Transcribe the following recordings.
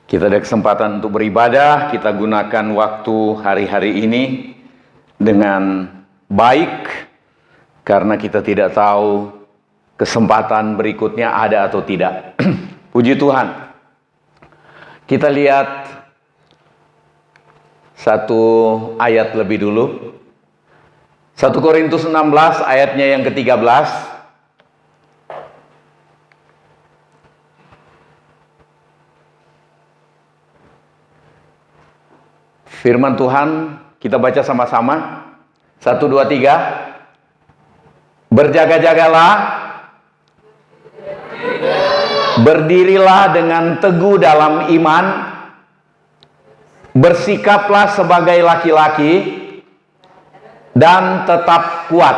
Kita ada kesempatan untuk beribadah, kita gunakan waktu hari-hari ini dengan baik, karena kita tidak tahu kesempatan berikutnya ada atau tidak. Puji Tuhan. Kita lihat satu ayat lebih dulu. 1 Korintus 16 ayatnya yang ke-13. Firman Tuhan kita baca sama-sama. 1, 2, 3. Berjaga-jagalah, berdirilah dengan teguh dalam iman, bersikaplah sebagai laki-laki, dan tetap kuat.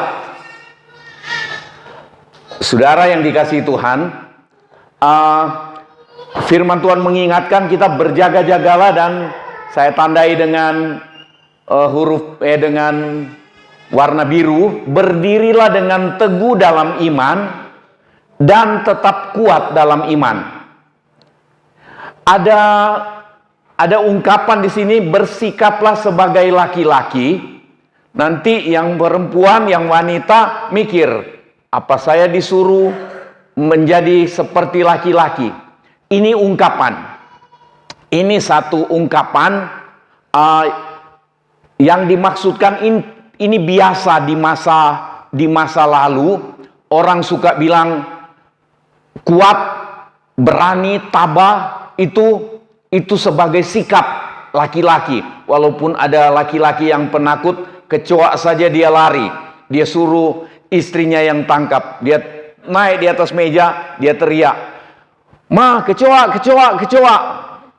Saudara yang dikasihi Tuhan, firman Tuhan mengingatkan kita berjaga-jagalah, dan saya tandai dengan dengan warna biru. Berdirilah dengan teguh dalam iman dan tetap kuat dalam iman. Ada ungkapan di sini, bersikaplah sebagai laki-laki. Nanti yang perempuan, yang wanita mikir, apa saya disuruh menjadi seperti laki-laki? Ini ungkapan. Ini satu ungkapan yang dimaksudkan ini biasa di masa lalu. Orang suka bilang kuat, berani, tabah, itu sebagai sikap laki-laki. Walaupun ada laki-laki yang penakut, kecoa saja dia lari. Dia suruh istrinya yang tangkap. Dia naik di atas meja, dia teriak, "Ma, kecoa, kecoa, kecoa."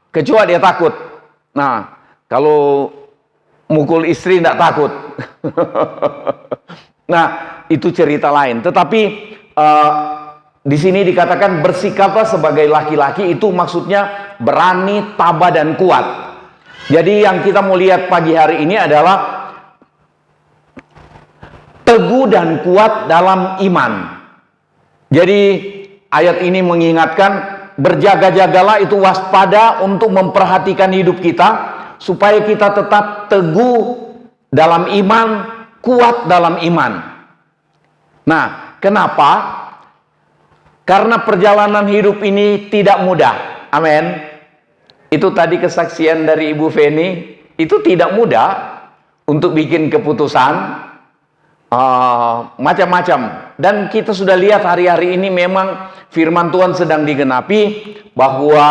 Kecoa dia takut. Nah, kalau mukul istri tidak takut. Nah, itu cerita lain. Tetapi di sini dikatakan bersikaplah sebagai laki-laki, itu maksudnya berani, tabah, dan kuat. Jadi yang kita mau lihat pagi hari ini adalah teguh dan kuat dalam iman. Jadi ayat ini mengingatkan, berjaga-jagalah itu waspada untuk memperhatikan hidup kita, supaya kita tetap teguh dalam iman, kuat dalam iman. Nah, kenapa? Karena perjalanan hidup ini tidak mudah. Amin. Itu tadi kesaksian dari Ibu Feni. Itu tidak mudah untuk bikin keputusan macam-macam. Dan kita sudah lihat hari-hari ini memang firman Tuhan sedang digenapi, bahwa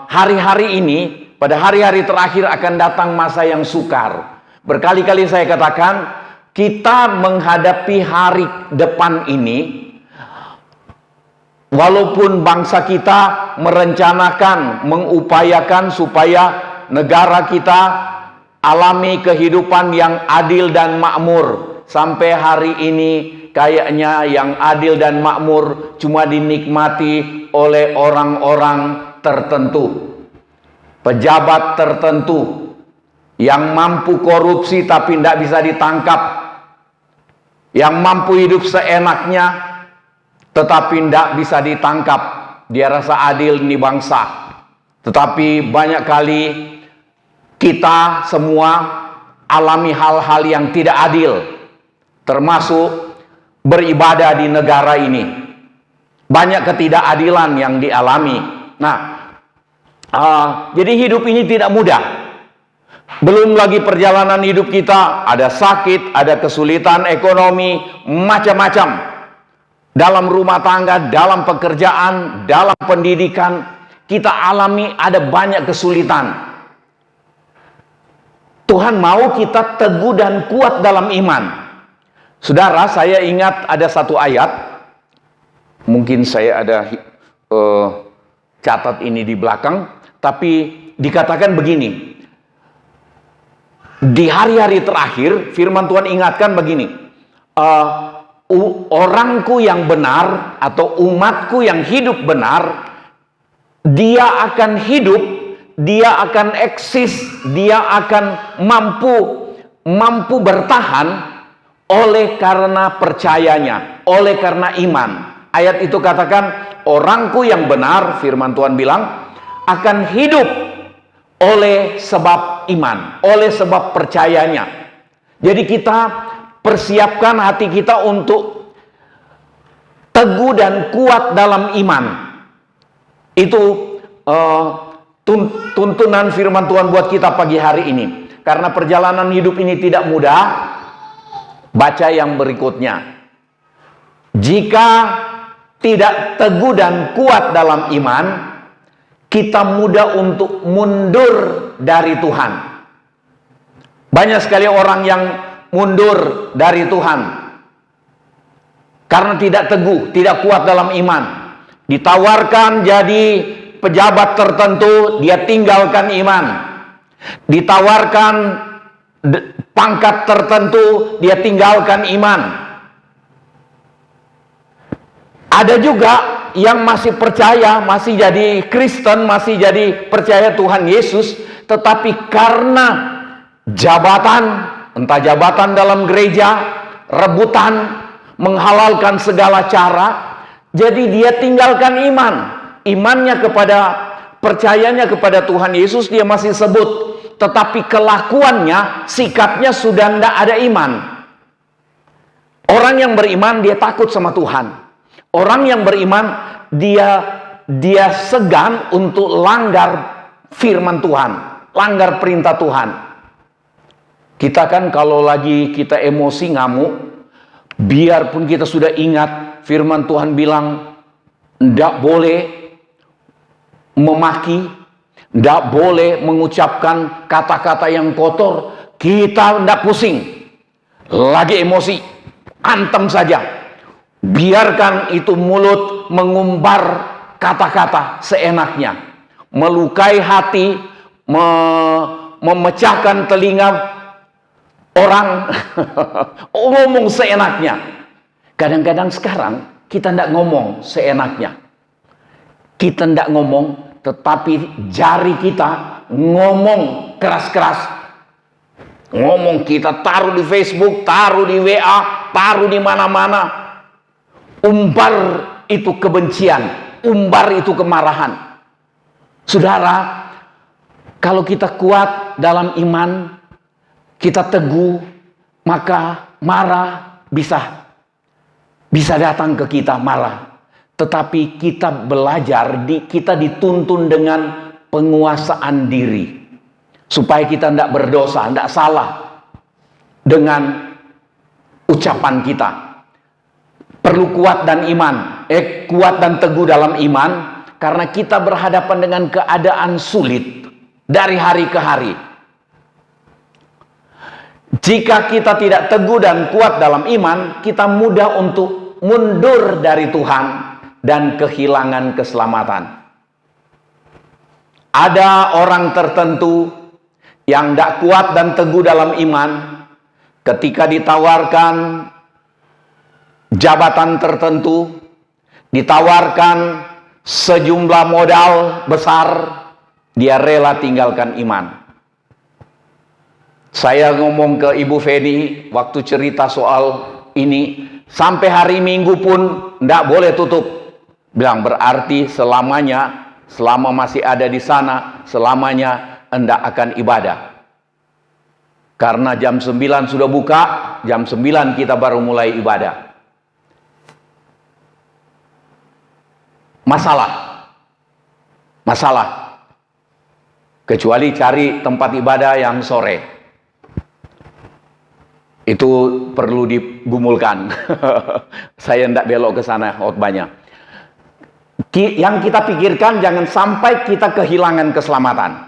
hari-hari ini, pada hari-hari terakhir akan datang masa yang sukar. Berkali-kali saya katakan, kita menghadapi hari depan ini, walaupun bangsa kita merencanakan, mengupayakan supaya negara kita alami kehidupan yang adil dan makmur. Sampai hari ini kayaknya yang adil dan makmur cuma dinikmati oleh orang-orang tertentu, pejabat tertentu, yang mampu korupsi tapi tidak bisa ditangkap, yang mampu hidup seenaknya tetapi tidak bisa ditangkap. Dia rasa adil ini bangsa. Tetapi banyak kali kita semua alami hal-hal yang tidak adil, termasuk beribadah di negara ini. Banyak ketidakadilan yang dialami. Nah, jadi hidup ini tidak mudah. Belum lagi perjalanan hidup kita, ada sakit, ada kesulitan ekonomi, macam-macam. Dalam rumah tangga, dalam pekerjaan, dalam pendidikan, kita alami ada banyak kesulitan. Tuhan mau kita teguh dan kuat dalam iman. Saudara, saya ingat ada satu ayat, mungkin saya ada catat ini di belakang, tapi dikatakan begini. Di hari-hari terakhir, firman Tuhan ingatkan begini, orangku yang benar atau umatku yang hidup benar, dia akan hidup, dia akan eksis, dia akan mampu bertahan oleh karena percayanya, oleh karena iman. Ayat itu katakan, orangku yang benar, firman Tuhan bilang, akan hidup oleh sebab iman, oleh sebab percayanya. Jadi kita persiapkan hati kita untuk teguh dan kuat dalam iman. Itu tuntunan firman Tuhan buat kita pagi hari ini. Karena perjalanan hidup ini tidak mudah. Baca yang berikutnya. Jika tidak teguh dan kuat dalam iman, kita mudah untuk mundur dari Tuhan. Banyak sekali orang yang mundur dari Tuhan karena tidak teguh, tidak kuat dalam iman. Ditawarkan jadi pejabat tertentu, dia tinggalkan iman. Ditawarkan pangkat tertentu, dia tinggalkan iman. Ada juga yang masih percaya, masih jadi Kristen, masih jadi percaya Tuhan Yesus, tetapi karena jabatan, entah jabatan dalam gereja, rebutan, menghalalkan segala cara, jadi dia tinggalkan iman. Imannya kepada, percayanya kepada Tuhan Yesus dia masih sebut, tetapi kelakuannya, sikapnya sudah tidak ada iman. Orang yang beriman dia takut sama Tuhan. Orang yang beriman dia segan untuk langgar firman Tuhan, langgar perintah Tuhan. Kita kan kalau lagi kita emosi, ngamuk, biarpun kita sudah ingat firman Tuhan bilang tidak boleh memaki, tidak boleh mengucapkan kata-kata yang kotor, kita tidak pusing. Lagi emosi, antem saja. Biarkan itu mulut mengumbar kata-kata seenaknya, melukai hati, memecahkan telinga orang, ngomong seenaknya. Kadang-kadang sekarang kita tidak ngomong seenaknya. Kita tidak ngomong, tetapi jari kita ngomong keras-keras. Ngomong, kita taruh di Facebook, taruh di WA, taruh di mana-mana. Umbar itu kebencian, umbar itu kemarahan. Saudara, kalau kita kuat dalam iman, kita teguh, maka marah bisa datang ke kita, marah. Tetapi kita belajar, kita dituntun dengan penguasaan diri. Supaya kita tidak berdosa, tidak salah dengan ucapan kita. Perlu kuat dan iman, kuat dan teguh dalam iman, karena kita berhadapan dengan keadaan sulit dari hari ke hari. Jika kita tidak teguh dan kuat dalam iman, kita mudah untuk mundur dari Tuhan dan kehilangan keselamatan. Ada orang tertentu yang tidak kuat dan teguh dalam iman, ketika ditawarkan jabatan tertentu, ditawarkan sejumlah modal besar, dia rela tinggalkan iman. Saya ngomong ke Ibu Feni waktu cerita soal ini, sampai hari Minggu pun tidak boleh tutup. Bilang berarti selamanya, selama masih ada di sana, selamanya hendak akan ibadah. Karena jam 9 sudah buka, jam 9 kita baru mulai ibadah. Masalah. Kecuali cari tempat ibadah yang sore. Itu perlu digumulkan. Saya tidak belok ke sana khotbahnya. Yang kita pikirkan jangan sampai kita kehilangan keselamatan.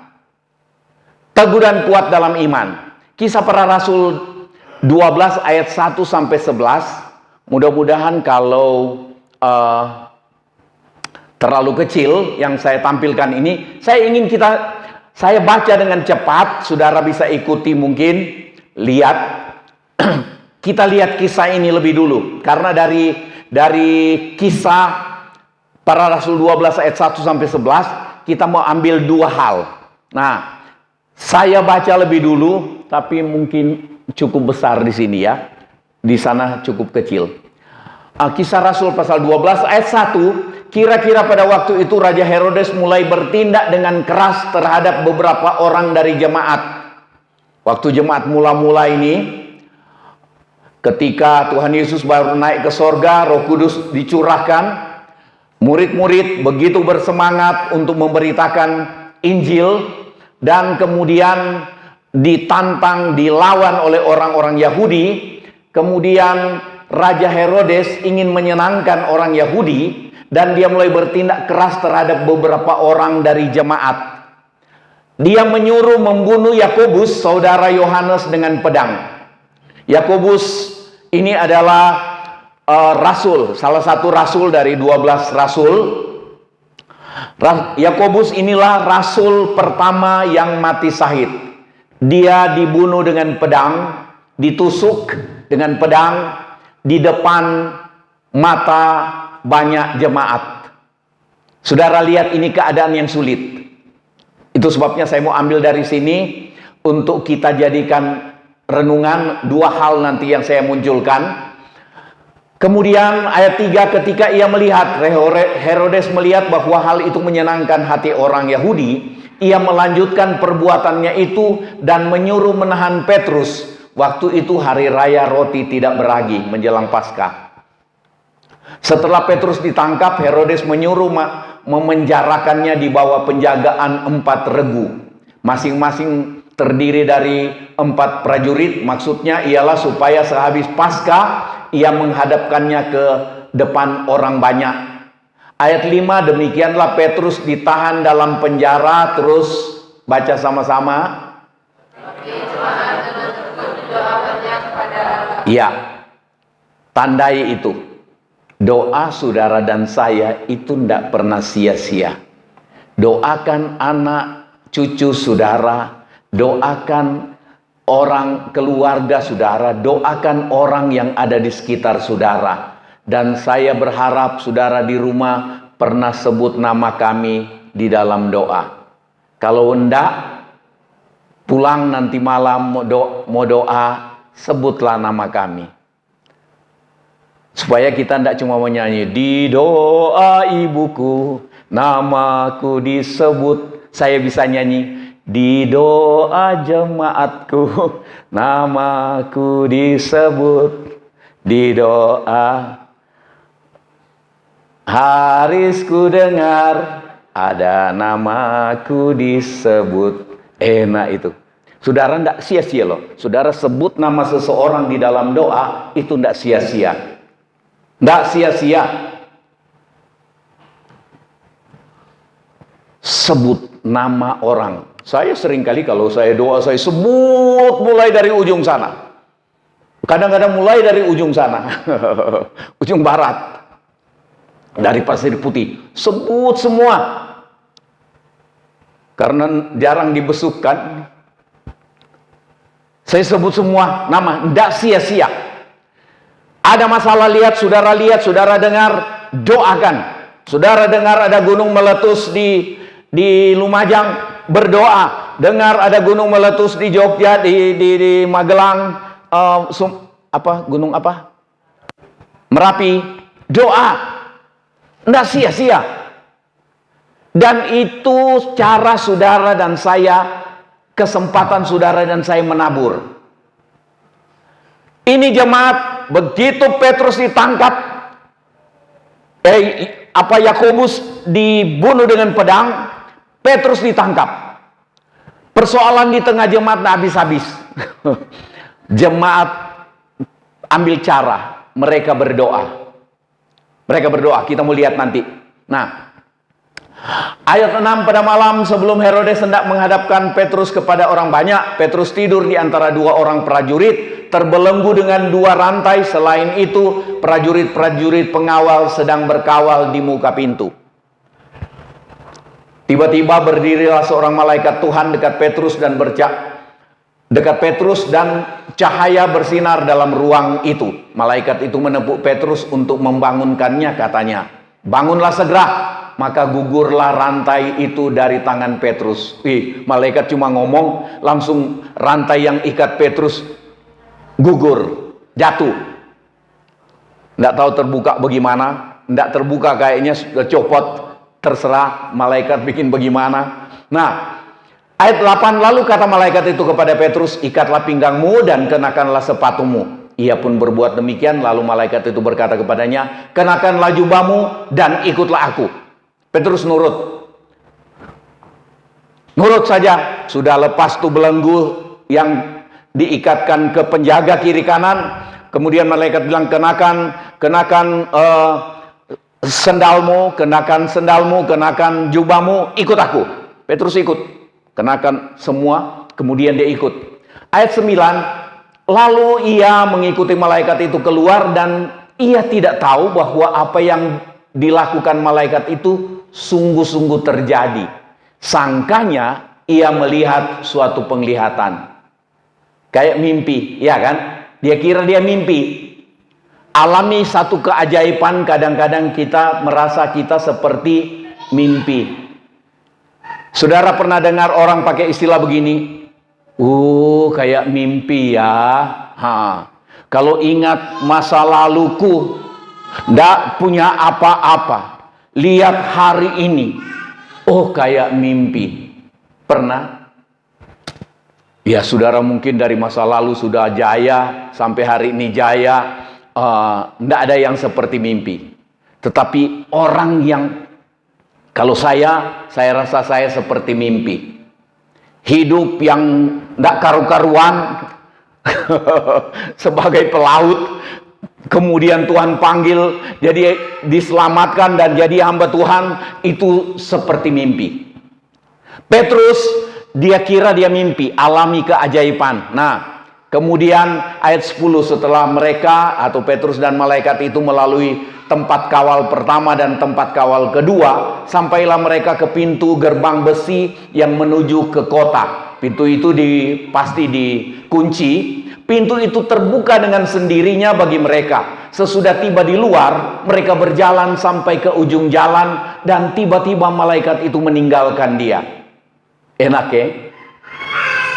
Teguh dan kuat dalam iman. Kisah Para Rasul 12 ayat 1 sampai 11. Mudah-mudahan kalau terlalu kecil yang saya tampilkan ini, saya baca dengan cepat, saudara bisa ikuti mungkin, lihat. Kita lihat kisah ini lebih dulu, karena dari kisah Para Rasul 12 ayat 1 sampai 11, kita mau ambil dua hal. Nah, saya baca lebih dulu, tapi mungkin cukup besar di sini ya. Di sana cukup kecil. Kisah Rasul pasal 12 ayat 1, kira-kira pada waktu itu Raja Herodes mulai bertindak dengan keras terhadap beberapa orang dari jemaat. Waktu jemaat mula-mula ini, ketika Tuhan Yesus baru naik ke sorga, Roh Kudus dicurahkan, murid-murid begitu bersemangat untuk memberitakan Injil, dan kemudian ditantang, dilawan oleh orang-orang Yahudi. Kemudian Raja Herodes ingin menyenangkan orang Yahudi, dan dia mulai bertindak keras terhadap beberapa orang dari jemaat. Dia menyuruh membunuh Yakobus, saudara Yohanes, dengan pedang. Yakobus ini adalah rasul, salah satu rasul dari 12 rasul. Yakobus inilah rasul pertama yang mati syahid. Dia dibunuh dengan pedang, ditusuk dengan pedang di depan mata banyak jemaat. Saudara lihat, ini keadaan yang sulit. Itu sebabnya saya mau ambil dari sini untuk kita jadikan renungan dua hal nanti yang saya munculkan. Kemudian ayat 3, ketika ia melihat, Herodes melihat bahwa hal itu menyenangkan hati orang Yahudi, ia melanjutkan perbuatannya itu dan menyuruh menahan Petrus. Waktu itu hari raya roti tidak beragi menjelang Paskah. Setelah Petrus ditangkap, Herodes menyuruh memenjarakannya di bawah penjagaan 4 regu. Masing-masing terdiri dari 4 prajurit. Maksudnya ialah supaya sehabis Paskah ia menghadapkannya ke depan orang banyak. Ayat 5, demikianlah Petrus ditahan dalam penjara. Terus baca sama-sama. Ya, tandai itu. Doa saudara dan saya itu tidak pernah sia-sia. Doakan anak cucu saudara, doakan orang keluarga saudara, doakan orang yang ada di sekitar saudara. Dan saya berharap saudara di rumah pernah sebut nama kami di dalam doa. Kalau enggak, pulang nanti malam mau doa, sebutlah nama kami. Supaya kita tidak cuma menyanyi, di doa ibuku, namaku disebut. Saya bisa nyanyi, di doa jemaatku, namaku disebut. Di doa Harisku dengar, ada namaku disebut. Enak itu. Saudara tidak sia-sia loh. Saudara sebut nama seseorang di dalam doa, itu tidak sia-sia. Tidak sia-sia. Sebut nama orang. Saya seringkali kalau saya doa, saya sebut mulai dari ujung sana. Kadang-kadang mulai dari ujung sana. Ujung barat. Dari Pasir Putih. Sebut semua. Karena jarang dibesukkan. Saya sebut semua nama. Tidak sia-sia. Ada masalah, lihat, saudara dengar, doakan. Saudara dengar ada gunung meletus di Lumajang, berdoa. Dengar ada gunung meletus di Jogja, di Magelang, gunung apa? Merapi, doa. Tidak sia-sia. Dan itu cara saudara dan saya, kesempatan saudara dan saya menabur. Ini jemaat, begitu Petrus ditangkap, Yakobus dibunuh dengan pedang, Petrus ditangkap. Persoalan di tengah jemaat tidak habis-habis. Jemaat ambil cara, mereka berdoa. Mereka berdoa, kita mau lihat nanti. Nah, ayat 6, pada malam sebelum Herodes hendak menghadapkan Petrus kepada orang banyak, Petrus tidur di antara 2 orang prajurit, terbelenggu dengan 2 rantai. Selain itu, prajurit-prajurit pengawal sedang berkawal di muka pintu. Tiba-tiba berdirilah seorang malaikat Tuhan dekat Petrus dan cahaya bersinar dalam ruang itu. Malaikat itu menepuk Petrus untuk membangunkannya, katanya, "Bangunlah segera." Maka gugurlah rantai itu dari tangan Petrus. Malaikat cuma ngomong, langsung rantai yang ikat Petrus gugur, jatuh. Tidak tahu terbuka bagaimana. Tidak terbuka kayaknya sudah copot. Terserah malaikat bikin bagaimana. Nah, ayat 8, lalu kata malaikat itu kepada Petrus, ikatlah pinggangmu dan kenakanlah sepatumu. Ia pun berbuat demikian. Lalu malaikat itu berkata kepadanya, kenakanlah jubahmu dan ikutlah aku. Petrus nurut. Nurut saja. Sudah lepas tuh belenggu yang diikatkan ke penjaga kiri kanan. Kemudian malaikat bilang, kenakan sendalmu, kenakan jubahmu, ikut aku. Petrus ikut, kenakan semua, kemudian dia ikut. Ayat 9, lalu ia mengikuti malaikat itu keluar dan ia tidak tahu bahwa apa yang dilakukan malaikat itu sungguh-sungguh terjadi. Sangkanya ia melihat suatu penglihatan. Kayak mimpi, ya kan? Dia kira dia mimpi. Alami satu keajaiban, kadang-kadang kita merasa kita seperti mimpi. Saudara pernah dengar orang pakai istilah begini? Kayak mimpi ya. Kalau ingat masa laluku, ndak punya apa-apa. Lihat hari ini. Kayak mimpi. Pernah? Ya, saudara mungkin dari masa lalu sudah jaya, sampai hari ini jaya. Tidak ada yang seperti mimpi. Tetapi orang yang, kalau saya rasa saya seperti mimpi. Hidup yang tidak karu-karuan, sebagai pelaut. Kemudian Tuhan panggil, jadi diselamatkan dan jadi hamba Tuhan, itu seperti mimpi. Petrus, dia kira dia mimpi, alami keajaiban. Nah, kemudian ayat 10, setelah mereka atau Petrus dan malaikat itu melalui tempat kawal pertama dan tempat kawal kedua, sampailah mereka ke pintu gerbang besi yang menuju ke kota. Pintu itu pasti dikunci. Pintu itu terbuka dengan sendirinya bagi mereka. Sesudah tiba di luar, mereka berjalan sampai ke ujung jalan dan tiba-tiba malaikat itu meninggalkan dia. Enak ya?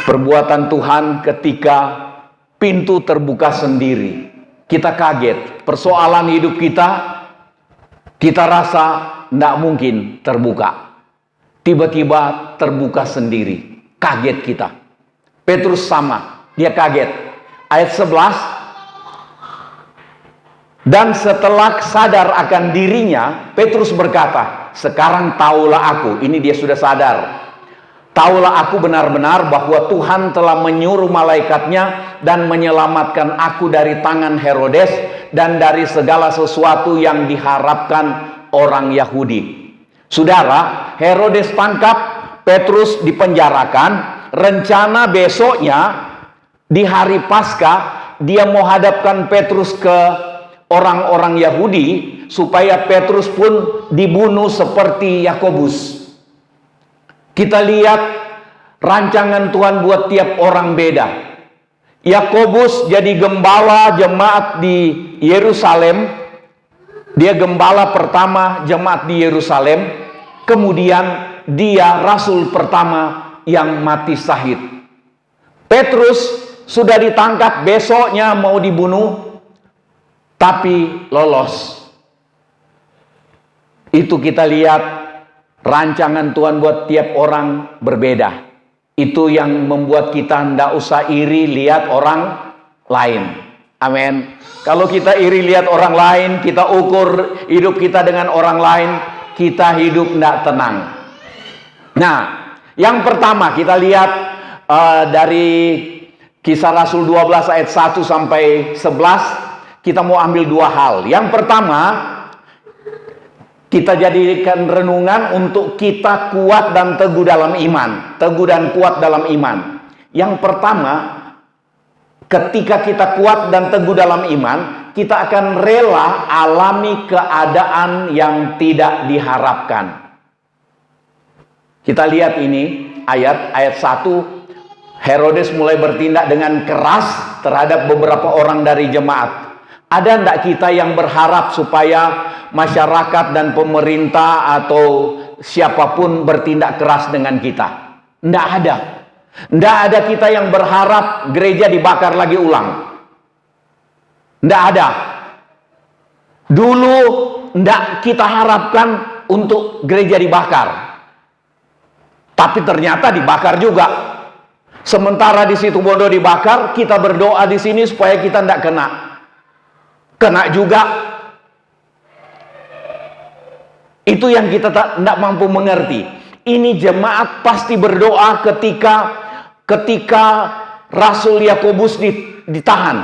Perbuatan Tuhan ketika pintu terbuka sendiri. Kita kaget. Persoalan hidup kita rasa tidak mungkin terbuka. Tiba-tiba terbuka sendiri. Kaget kita. Petrus sama. Dia kaget. Ayat 11. Dan setelah sadar akan dirinya, Petrus berkata, sekarang taulah aku. Ini dia sudah sadar. Taulah aku benar-benar bahwa Tuhan telah menyuruh malaikatnya dan menyelamatkan aku dari tangan Herodes dan dari segala sesuatu yang diharapkan orang Yahudi. Saudara, Herodes tangkap, Petrus dipenjarakan. Rencana besoknya di hari Paskah dia mau hadapkan Petrus ke orang-orang Yahudi supaya Petrus pun dibunuh seperti Yakobus. Kita lihat rancangan Tuhan buat tiap orang beda. Yakobus jadi gembala jemaat di Yerusalem. Dia gembala pertama jemaat di Yerusalem. Kemudian dia rasul pertama yang mati syahid. Petrus sudah ditangkap, besoknya mau dibunuh, tapi lolos. Itu kita lihat rancangan Tuhan buat tiap orang berbeda. Itu yang membuat kita tidak usah iri lihat orang lain. Amin. Kalau kita iri lihat orang lain, kita ukur hidup kita dengan orang lain, kita hidup tidak tenang. Nah, yang pertama kita lihat dari Kisah Rasul 12 ayat 1 sampai 11, kita mau ambil dua hal. Yang pertama, kita jadikan renungan untuk kita kuat dan teguh dalam iman. Teguh dan kuat dalam iman. Yang pertama, ketika kita kuat dan teguh dalam iman, kita akan rela alami keadaan yang tidak diharapkan. Kita lihat ini, ayat 1. Herodes mulai bertindak dengan keras terhadap beberapa orang dari jemaat. Ada enggak kita yang berharap supaya masyarakat dan pemerintah atau siapapun bertindak keras dengan kita? Enggak ada. Enggak ada kita yang berharap gereja dibakar lagi ulang. Enggak ada. Dulu tidak kita harapkan untuk gereja dibakar, tapi ternyata dibakar juga. Sementara di situ Bondo dibakar, kita berdoa di sini supaya kita tidak kena juga. Itu yang kita tidak mampu mengerti. Ini jemaat pasti berdoa ketika Rasul Yakobus ditahan.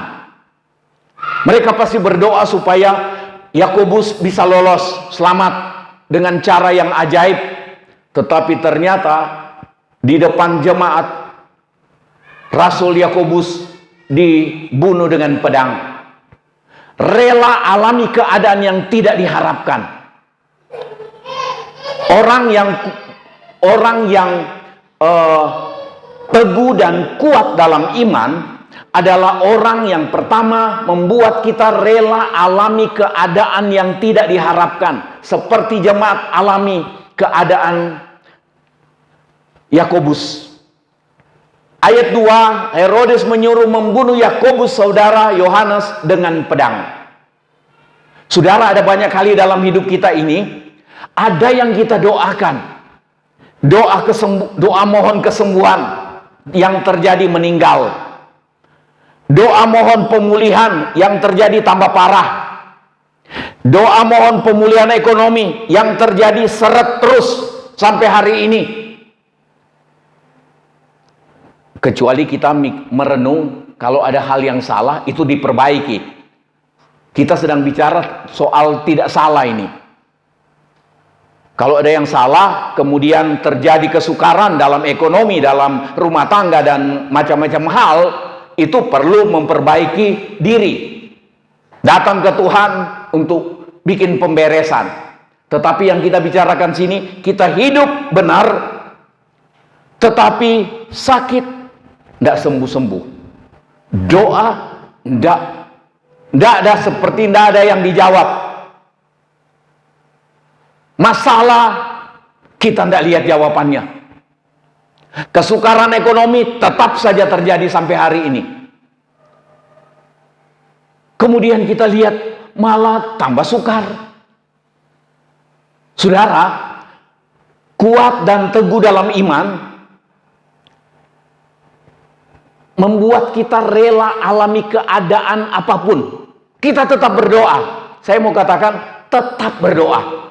Mereka pasti berdoa supaya Yakobus bisa lolos selamat dengan cara yang ajaib. Tetapi ternyata di depan jemaat Rasul Yakobus dibunuh dengan pedang. Rela alami keadaan yang tidak diharapkan. Orang yang teguh dan kuat dalam iman adalah orang yang pertama membuat kita rela alami keadaan yang tidak diharapkan, seperti jemaat alami keadaan Yakobus. Ayat 2, Herodes menyuruh membunuh Yakobus saudara Yohanes dengan pedang. Saudara, ada banyak kali dalam hidup kita ini, ada yang kita doakan, doa mohon kesembuhan, yang terjadi meninggal. Doa mohon pemulihan, yang terjadi tambah parah. Doa mohon pemulihan ekonomi, yang terjadi seret terus sampai hari ini. Kecuali kita merenung, kalau ada hal yang salah, itu diperbaiki. Kita sedang bicara soal tidak salah ini. Kalau ada yang salah, kemudian terjadi kesukaran dalam ekonomi, dalam rumah tangga, dan macam-macam hal, itu perlu memperbaiki diri. Datang ke Tuhan untuk bikin pemberesan. Tetapi yang kita bicarakan sini, kita hidup benar, tetapi sakit, tidak sembuh-sembuh. Doa, tidak ada, seperti tidak ada yang dijawab. Masalah, kita tidak lihat jawabannya. Kesukaran ekonomi tetap saja terjadi sampai hari ini. Kemudian kita lihat malah tambah sukar. Saudara, kuat dan teguh dalam iman membuat kita rela alami keadaan apapun. Kita tetap berdoa. Saya mau katakan, tetap berdoa.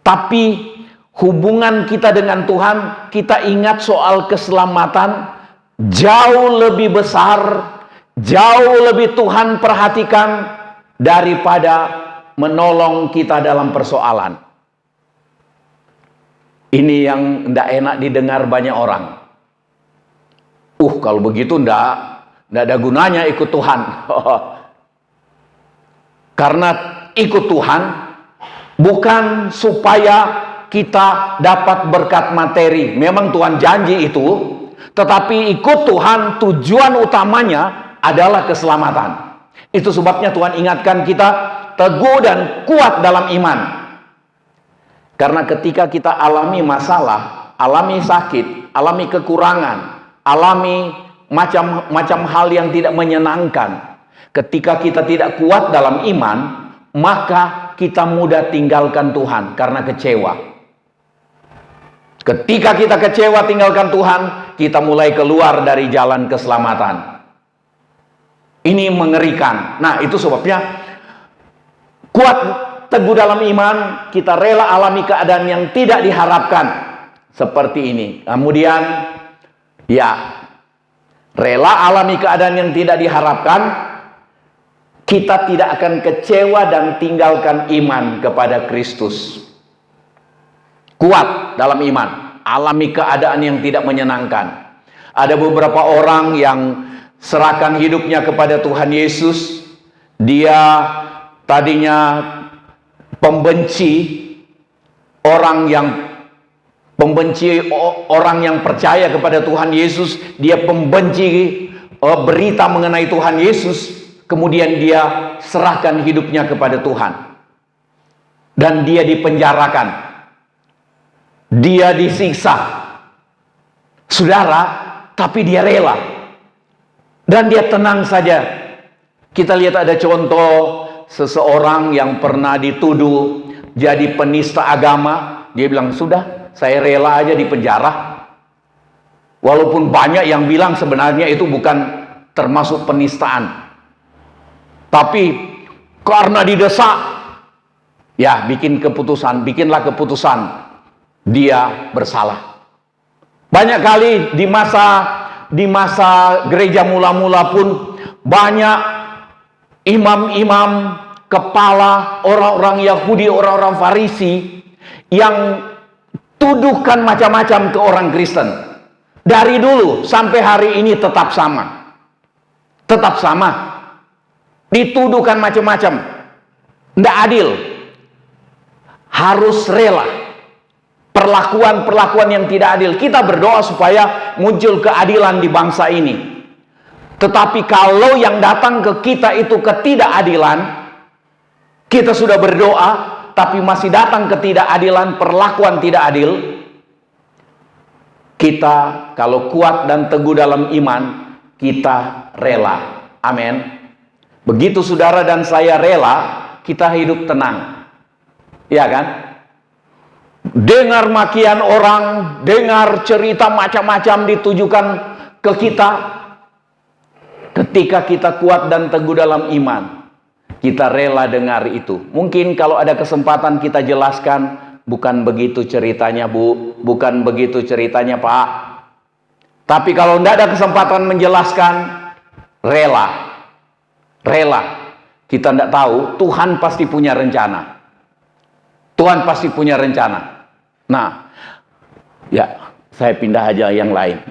Tapi hubungan kita dengan Tuhan, kita ingat soal keselamatan jauh lebih besar, jauh lebih Tuhan perhatikan daripada menolong kita dalam persoalan. Ini yang tidak enak didengar banyak orang. Kalau begitu tidak ada gunanya ikut Tuhan. Karena ikut Tuhan bukan supaya kita dapat berkat materi. Memang Tuhan janji itu, tetapi ikut Tuhan tujuan utamanya adalah keselamatan. Itu sebabnya Tuhan ingatkan kita teguh dan kuat dalam iman. Karena ketika kita alami masalah, alami sakit, alami kekurangan, alami macam-macam hal yang tidak menyenangkan, ketika kita tidak kuat dalam iman, maka kita mudah tinggalkan Tuhan karena kecewa. Ketika kita kecewa tinggalkan Tuhan, kita mulai keluar dari jalan keselamatan. Ini mengerikan. Nah, itu sebabnya kuat teguh dalam iman, kita rela alami keadaan yang tidak diharapkan seperti ini. Kemudian rela alami keadaan yang tidak diharapkan, kita tidak akan kecewa dan tinggalkan iman kepada Kristus. Kuat dalam iman, alami keadaan yang tidak menyenangkan. Ada beberapa orang yang serahkan hidupnya kepada Tuhan Yesus. Dia tadinya pembenci orang yang percaya kepada Tuhan Yesus. Dia pembenci berita mengenai Tuhan Yesus. Kemudian dia serahkan hidupnya kepada Tuhan. Dan dia dipenjarakan. Dia disiksa. Saudara, tapi dia rela. Dan dia tenang saja. Kita lihat ada contoh seseorang yang pernah dituduh jadi penista agama, dia bilang, sudah, saya rela aja di penjara. Walaupun banyak yang bilang sebenarnya itu bukan termasuk penistaan. Tapi karena didesak, ya bikinlah keputusan, dia bersalah. Banyak kali di masa gereja mula-mula pun banyak imam-imam, kepala, orang-orang Yahudi, orang-orang Farisi yang tuduhkan macam-macam ke orang Kristen. Dari dulu sampai hari ini tetap sama. Tetap sama. Dituduhkan macam-macam. Tidak adil. Harus rela. Perlakuan-perlakuan yang tidak adil. Kita berdoa supaya muncul keadilan di bangsa ini. Tetapi kalau yang datang ke kita itu ketidakadilan, kita sudah berdoa, tapi masih datang ketidakadilan, perlakuan tidak adil, kita kalau kuat dan teguh dalam iman, kita rela. Amin. Begitu saudara dan saya rela, kita hidup tenang. Iya kan? Dengar makian orang, dengar cerita macam-macam ditujukan ke kita. Ketika kita kuat dan teguh dalam iman, kita rela dengar itu. Mungkin kalau ada kesempatan kita jelaskan, bukan begitu ceritanya Bu, bukan begitu ceritanya Pak. Tapi kalau tidak ada kesempatan menjelaskan, rela. Rela. Kita tidak tahu, Tuhan pasti punya rencana. Tuhan pasti punya rencana. Nah, ya saya pindah aja yang lain.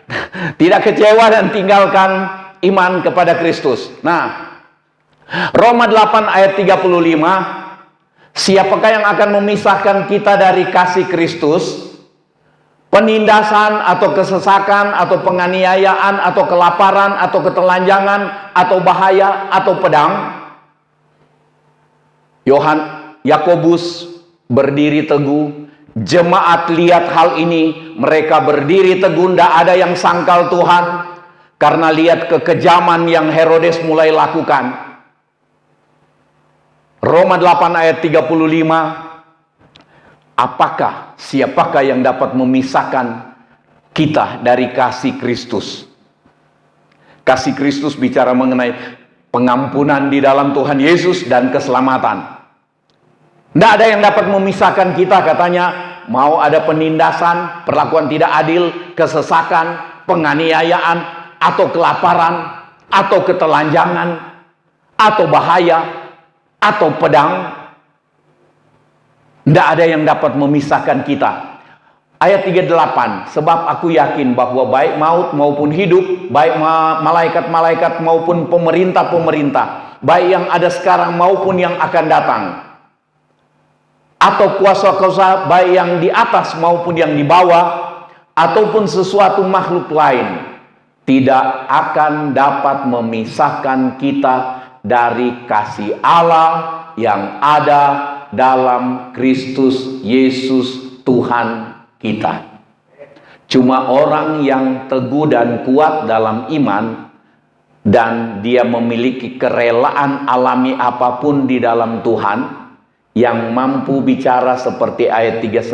Tidak kecewa dan tinggalkan iman kepada Kristus. Nah, Roma 8 ayat 35, siapakah yang akan memisahkan kita dari kasih Kristus? Penindasan atau kesesakan atau penganiayaan atau kelaparan atau ketelanjangan atau bahaya atau pedang? Yakobus berdiri teguh. Jemaat lihat hal ini, mereka berdiri teguh, tidak ada yang sangkal Tuhan. Karena lihat kekejaman yang Herodes mulai lakukan. Roma 8 ayat 35. Siapakah yang dapat memisahkan kita dari kasih Kristus? Kasih Kristus bicara mengenai pengampunan di dalam Tuhan Yesus dan keselamatan. Tidak ada yang dapat memisahkan kita, katanya. Mau ada penindasan, perlakuan tidak adil, kesesakan, penganiayaan, atau kelaparan, atau ketelanjangan, atau bahaya, atau pedang. Tidak ada yang dapat memisahkan kita. Ayat 38, sebab aku yakin bahwa baik maut maupun hidup, baik malaikat-malaikat maupun pemerintah-pemerintah, baik yang ada sekarang maupun yang akan datang, atau kuasa-kuasa baik yang di atas maupun yang di bawah, ataupun sesuatu makhluk lain, tidak akan dapat memisahkan kita dari kasih Allah yang ada dalam Kristus Yesus Tuhan kita. Cuma orang yang teguh dan kuat dalam iman dan dia memiliki kerelaan alami apapun di dalam Tuhan, yang mampu bicara seperti ayat 39.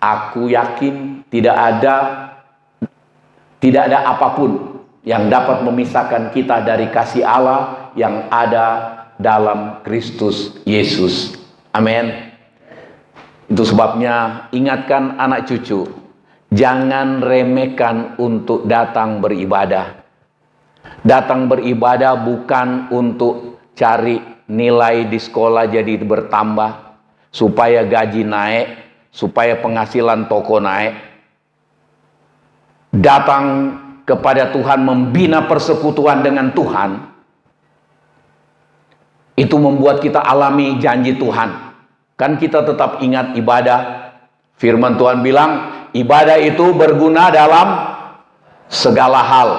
Aku yakin tidak ada apapun yang dapat memisahkan kita dari kasih Allah yang ada dalam Kristus Yesus. Amin. Itu sebabnya ingatkan anak cucu, jangan remehkan untuk datang beribadah. Datang beribadah bukan untuk cari nilai di sekolah jadi bertambah, supaya gaji naik, supaya penghasilan toko naik. Datang kepada Tuhan, membina persekutuan dengan Tuhan, itu membuat kita alami janji Tuhan. Kan kita tetap ingat ibadah. Firman Tuhan bilang, ibadah itu berguna dalam segala hal.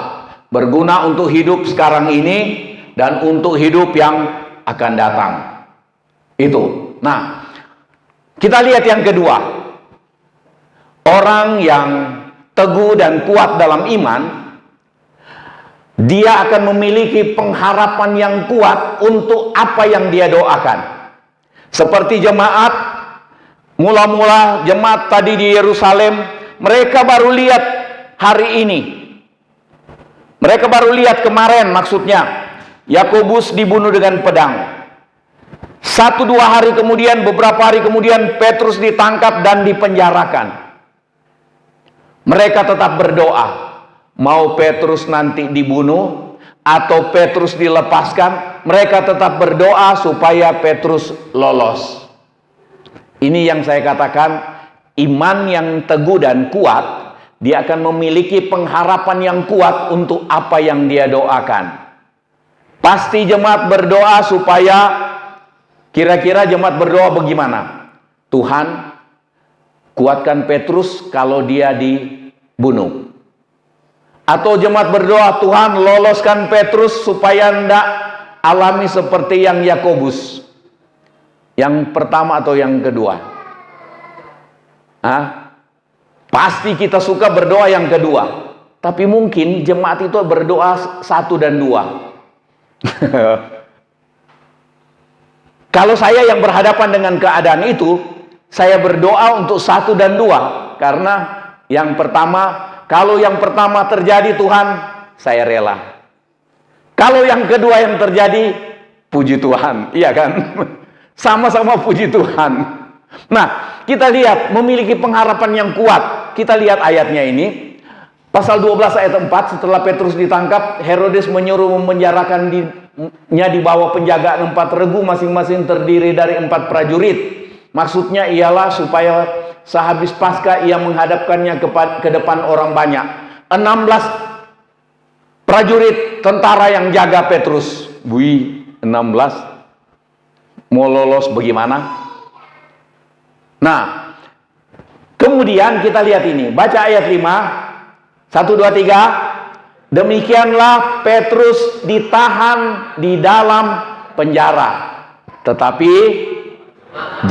Berguna untuk hidup sekarang ini dan untuk hidup yang akan datang. Itu. Nah, kita lihat yang kedua. Orang yang teguh dan kuat dalam iman, dia akan memiliki pengharapan yang kuat untuk apa yang dia doakan. Seperti jemaat, mula-mula jemaat tadi di Yerusalem, mereka baru lihat hari ini. Mereka baru lihat kemarin, maksudnya Yakobus dibunuh dengan pedang. 1-2 hari kemudian, beberapa hari kemudian Petrus ditangkap dan dipenjarakan. Mereka tetap berdoa, mau Petrus nanti dibunuh atau Petrus dilepaskan, mereka tetap berdoa supaya Petrus lolos. Ini yang saya katakan, iman yang teguh dan kuat, dia akan memiliki pengharapan yang kuat untuk apa yang dia doakan. Pasti jemaat berdoa supaya, kira-kira jemaat berdoa bagaimana? Tuhan, kuatkan Petrus kalau dia dibunuh. Atau jemaat berdoa, Tuhan loloskan Petrus supaya tidak alami seperti yang Yakobus. Yang pertama atau yang kedua? Pasti kita suka berdoa yang kedua. Tapi mungkin jemaat itu berdoa 1 dan 2. Kalau saya yang berhadapan dengan keadaan itu, saya berdoa untuk 1 dan 2. Karena yang pertama, kalau yang pertama terjadi, Tuhan, saya rela. Kalau yang kedua yang terjadi, puji Tuhan. Iya kan? Sama-sama puji Tuhan. Nah, kita lihat memiliki pengharapan yang kuat. Kita lihat ayatnya ini. Pasal 12 ayat 4, setelah Petrus ditangkap, Herodes menyuruh memenjarakannya di bawah penjagaan 4 regu, masing-masing terdiri dari 4 prajurit. Maksudnya ialah supaya sehabis Paskah ia menghadapkannya ke depan orang banyak. 16 prajurit tentara yang jaga Petrus. 16 mau lolos bagaimana? Nah, kemudian kita lihat ini, baca ayat 5. 1, 2, 3. Demikianlah Petrus ditahan di dalam penjara. Tetapi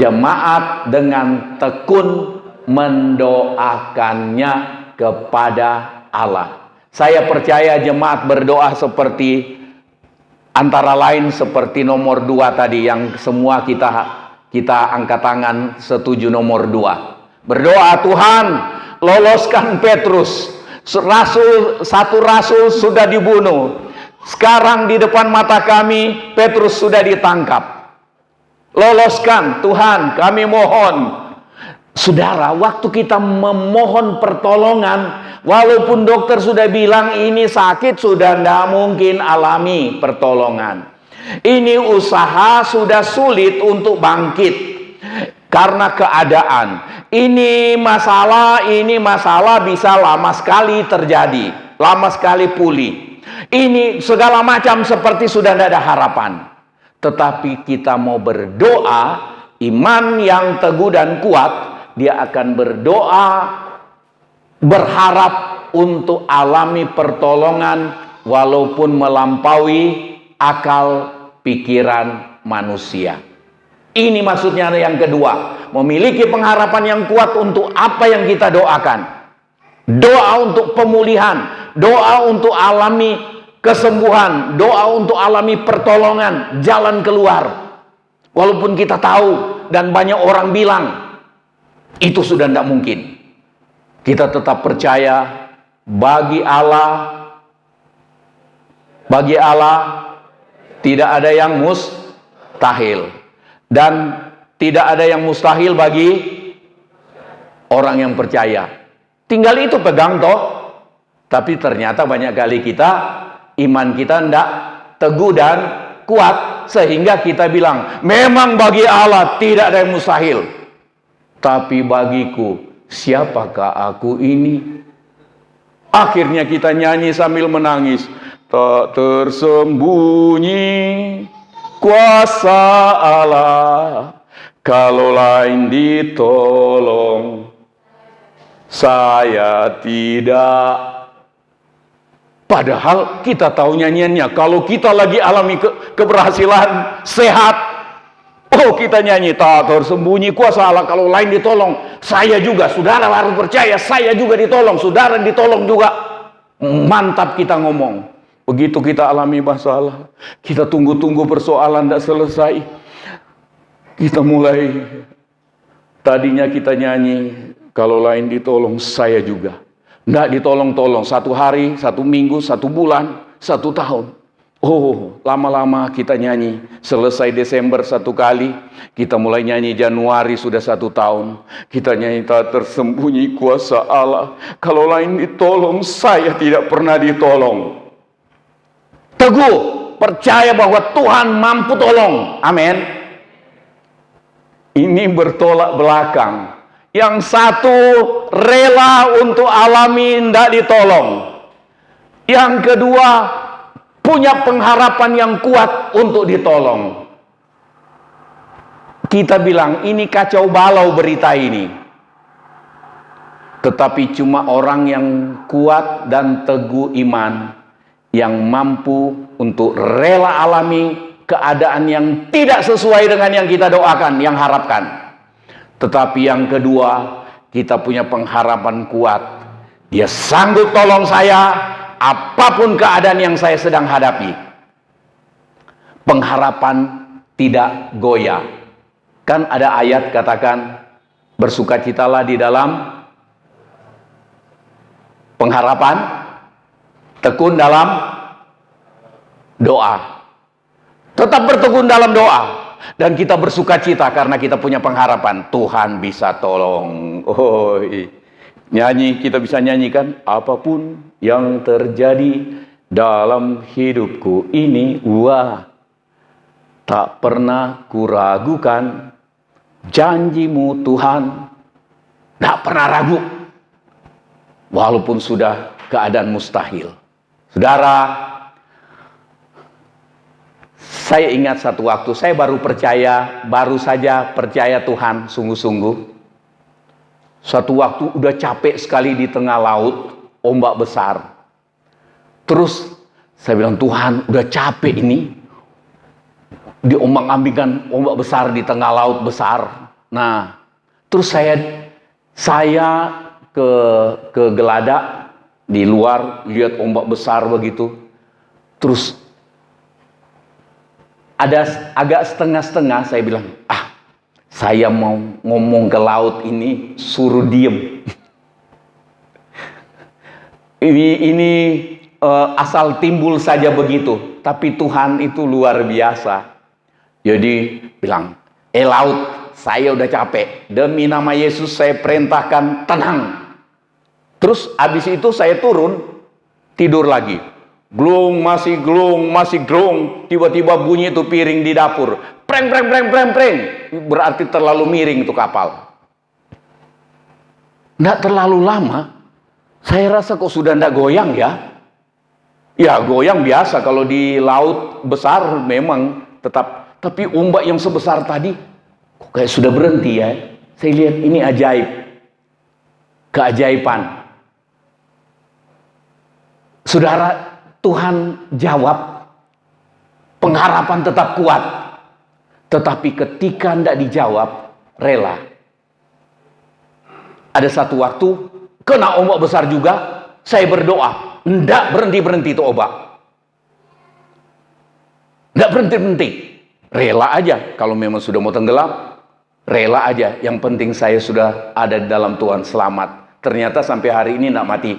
jemaat dengan tekun mendoakannya kepada Allah. Saya percaya jemaat berdoa seperti, antara lain seperti nomor 2 tadi, yang semua kita angkat tangan setuju nomor 2. Berdoa, Tuhan loloskan Petrus. Satu rasul sudah dibunuh. Sekarang di depan mata kami Petrus sudah ditangkap. Loloskan Tuhan, kami mohon. Saudara, waktu kita memohon pertolongan, walaupun dokter sudah bilang ini sakit, sudah tidak mungkin alami pertolongan. Ini usaha sudah sulit untuk bangkit karena keadaan. Ini masalah bisa lama sekali terjadi, lama sekali pulih. Ini segala macam seperti sudah tidak ada harapan. Tetapi kita mau berdoa, iman yang teguh dan kuat, dia akan berdoa, berharap untuk alami pertolongan walaupun melampaui akal pikiran manusia. Ini maksudnya yang kedua, memiliki pengharapan yang kuat untuk apa yang kita doakan. Doa untuk pemulihan, doa untuk alami kesembuhan, doa untuk alami pertolongan, jalan keluar. Walaupun kita tahu dan banyak orang bilang itu sudah tidak mungkin, kita tetap percaya bagi Allah tidak ada yang mustahil. Dan tidak ada yang mustahil bagi orang yang percaya. Tinggal itu pegang toh. Tapi ternyata banyak kali iman kita tidak teguh dan kuat, sehingga kita bilang memang bagi Allah tidak ada yang mustahil. Tapi bagiku, siapakah aku ini? Akhirnya kita nyanyi sambil menangis. Tak tersembunyi kuasa Allah, kalau lain ditolong, saya tidak. Padahal kita tahu nyanyiannya. Kalau kita lagi alami keberhasilan, sehat, oh kita nyanyi, tak tersembunyi kuasa Allah, kalau lain ditolong, saya juga. Saudara harus percaya, saya juga ditolong, saudara ditolong juga. Mantap kita ngomong. Begitu kita alami masalah, kita tunggu-tunggu persoalan tidak selesai, kita mulai, tadinya kita nyanyi, kalau lain ditolong, saya juga. Tidak ditolong-tolong, 1 hari, 1 minggu, 1 bulan, 1 tahun. Oh, lama-lama kita nyanyi. Selesai Desember 1 kali, kita mulai nyanyi Januari sudah 1 tahun. Kita nyanyi tak tersembunyi kuasa Allah. Kalau lain ditolong, saya tidak pernah ditolong. Teguh, percaya bahwa Tuhan mampu tolong. Amin. Ini bertolak belakang. Yang satu rela untuk alami tidak ditolong. Yang kedua punya pengharapan yang kuat untuk ditolong. Kita bilang ini kacau balau berita ini. Tetapi cuma orang yang kuat dan teguh iman yang mampu untuk rela alami keadaan yang tidak sesuai dengan yang kita doakan, yang harapkan. Tetapi yang kedua, kita punya pengharapan kuat. Dia sanggup tolong saya, apapun keadaan yang saya sedang hadapi. Pengharapan tidak goyah. Kan ada ayat katakan, bersukacitalah di dalam pengharapan, tekun dalam doa. Tetap bertekun dalam doa. Dan kita bersuka cita karena kita punya pengharapan Tuhan bisa tolong. Oh, nyanyi, kita bisa nyanyikan, apapun yang terjadi dalam hidupku ini, wah, tak pernah kuragukan janjimu Tuhan. Tak pernah ragu, walaupun sudah keadaan mustahil. Saudara, saya ingat satu waktu, saya baru saja percaya Tuhan sungguh-sungguh. Suatu waktu udah capek sekali di tengah laut, ombak besar. Terus saya bilang, Tuhan udah capek ini, diombang-ambingkan ombak besar di tengah laut besar. Nah, terus saya ke geladak di luar, lihat ombak besar begitu. Terus ada agak setengah-setengah, saya bilang, saya mau ngomong ke laut ini, suruh diem. Ini asal timbul saja begitu, tapi Tuhan itu luar biasa. Jadi bilang, laut, saya udah capek, demi nama Yesus saya perintahkan tenang. Terus habis itu saya turun, tidur lagi. Glung, masih glung. Tiba-tiba bunyi itu piring di dapur. Preng. Berarti terlalu miring itu kapal. Nggak terlalu lama, saya rasa kok sudah nggak goyang ya. Ya goyang biasa kalau di laut besar memang tetap. Tapi ombak yang sebesar tadi, kok kayak sudah berhenti ya. Saya lihat ini ajaib. Keajaiban. Saudara, Tuhan jawab, pengharapan tetap kuat. Tetapi ketika tidak dijawab, rela. Ada satu waktu, kena ombak besar juga, saya berdoa, tidak berhenti-berhenti itu ombak. Tidak berhenti-berhenti. Rela aja, kalau memang sudah mau tenggelam, rela aja. Yang penting saya sudah ada di dalam Tuhan, selamat. Ternyata sampai hari ini tidak mati.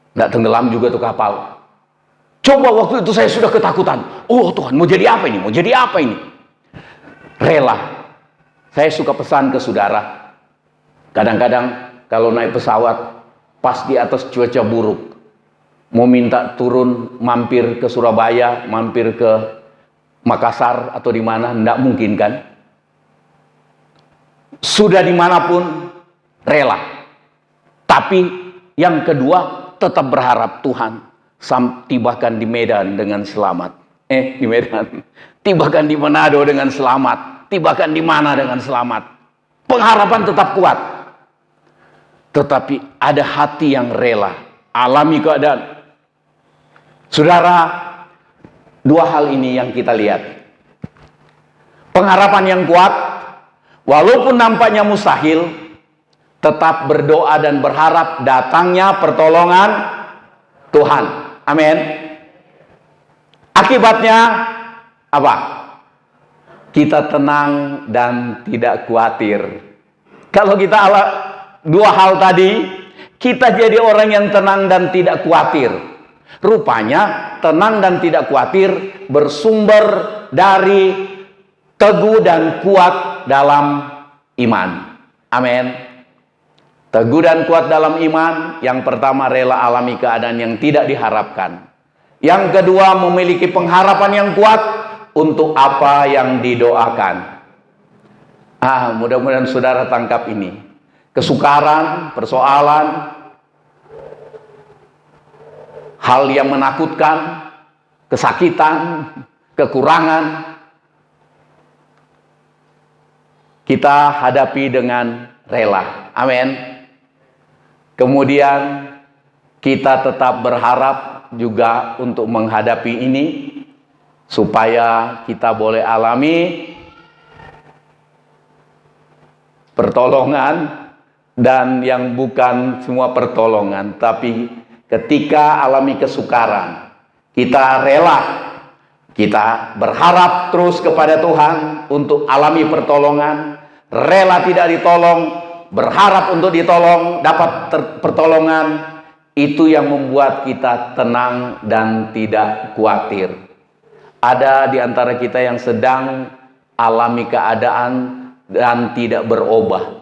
Nggak tenggelam juga tuh kapal. Coba waktu itu saya sudah ketakutan. Oh Tuhan, mau jadi apa ini? Mau jadi apa ini? Rela. Saya suka pesan ke saudara. Kadang-kadang kalau naik pesawat, pas di atas cuaca buruk, mau minta turun, mampir ke Surabaya, mampir ke Makassar atau di mana, nggak mungkin kan? Sudah dimanapun, rela. Tapi yang kedua, tetap berharap Tuhan tibakan di Medan dengan selamat. Di Medan. Tibakan di Manado dengan selamat. Tibakan di mana dengan selamat. Pengharapan tetap kuat. Tetapi ada hati yang rela. Alami keadaan. Saudara, dua hal ini yang kita lihat. Pengharapan yang kuat, walaupun nampaknya mustahil, tetap berdoa dan berharap datangnya pertolongan Tuhan. Amin. Akibatnya apa? Kita tenang dan tidak khawatir. Kalau kita dua hal tadi, kita jadi orang yang tenang dan tidak khawatir. Rupanya tenang dan tidak khawatir bersumber dari teguh dan kuat dalam iman. Amin. Teguh dan kuat dalam iman. Yang pertama, rela alami keadaan yang tidak diharapkan. Yang kedua, memiliki pengharapan yang kuat untuk apa yang didoakan. Mudah-mudahan saudara tangkap ini. Kesukaran, persoalan, hal yang menakutkan, kesakitan, kekurangan, kita hadapi dengan rela. Amin. Kemudian kita tetap berharap juga untuk menghadapi ini, supaya kita boleh alami pertolongan, dan yang bukan semua pertolongan, tapi ketika alami kesukaran, kita rela, kita berharap terus kepada Tuhan untuk alami pertolongan, rela tidak ditolong, berharap untuk ditolong, dapat pertolongan. Itu yang membuat kita tenang dan tidak khawatir. Ada di antara kita yang sedang alami keadaan dan tidak berubah,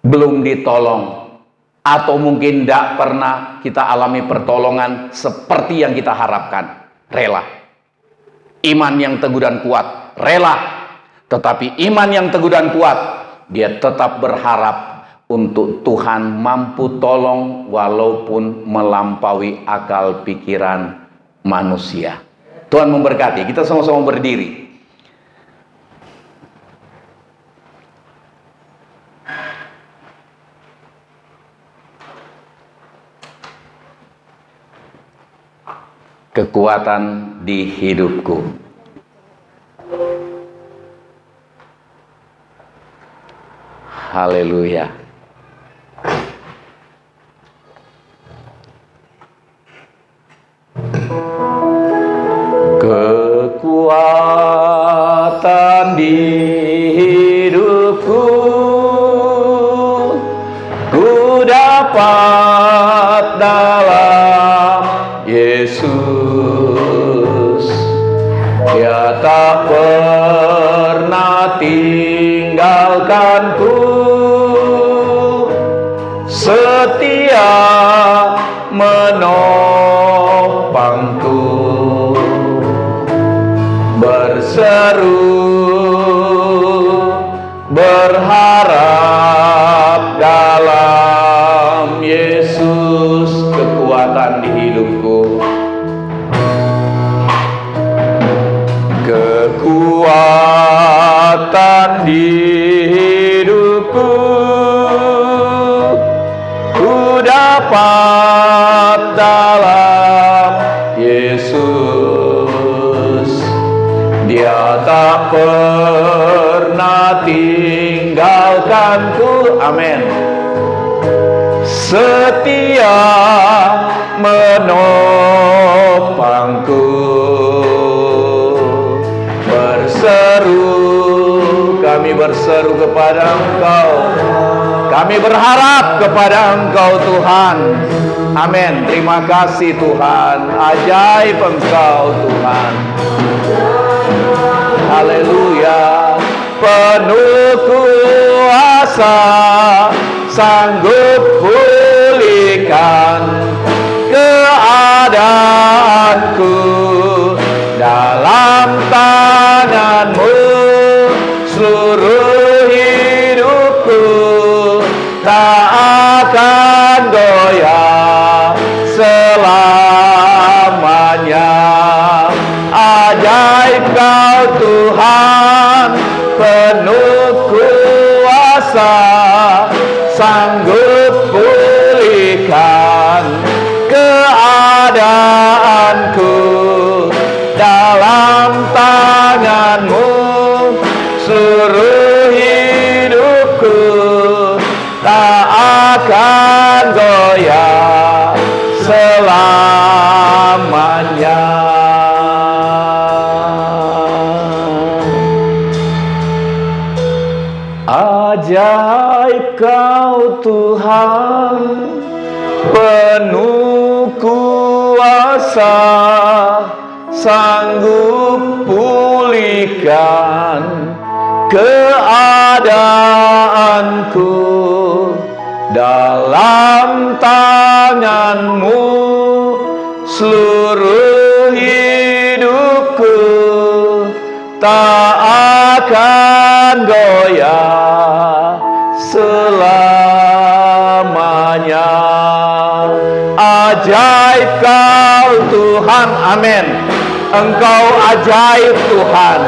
belum ditolong, atau mungkin tidak pernah kita alami pertolongan seperti yang kita harapkan. Rela. Iman yang teguh dan kuat, rela. Tetapi iman yang teguh dan kuat, dia tetap berharap untuk Tuhan mampu tolong walaupun melampaui akal pikiran manusia. Tuhan memberkati. Kita sama-sama berdiri. Kekuatan di hidupku. Haleluya. Kekuatan di hidupku, ku dapat dalam Yesus. Dia tak pernah tinggalkanku, setia menopangku, berseru berharap dalam Yesus. Kekuatan di hidupku, kekuatan di hidupku, ku dapat dalam Yesus. Dia tak pernah tinggalkanku. Amin. Setia menopangku, berseru, kami berseru kepada Engkau, kami berharap kepada Engkau Tuhan. Amin. Terima kasih Tuhan, ajaib Engkau Tuhan. Haleluya. Penuh kuasa, sanggup pulihkan keadaanku, dalam tangan-Mu seluruh hidupku tak akan goyah selamanya. Ajaib Kau Tuhan, penuh kuasa, sanggup pulihkan keadaanku, dalam tangan-Mu seluruh hidupku tak akan goyah selamanya. Ajaib Kau Tuhan, penuh kuasa, sanggup pulihkan keadaanku. Dalam tangan-Mu seluruh hidupku tak akan goyah selamanya. Ajaib Kau Tuhan, amin. Engkau ajaib Tuhan.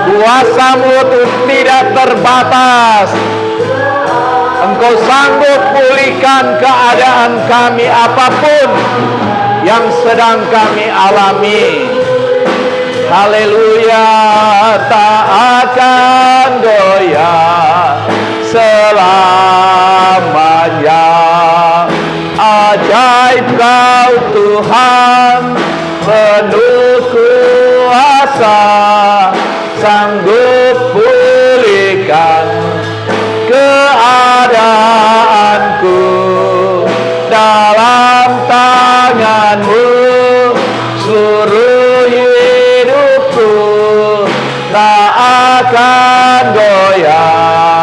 Kuasa-Mu tidak terbatas. Engkau sanggup pulihkan keadaan kami apapun yang sedang kami alami. Haleluya, tak akan goyah selamanya. Ajaib Kau Tuhan, penuh kuasa, sanggup pulihkan keadaanku. Dalam tangan-Mu seluruh hidupku tak akan goyah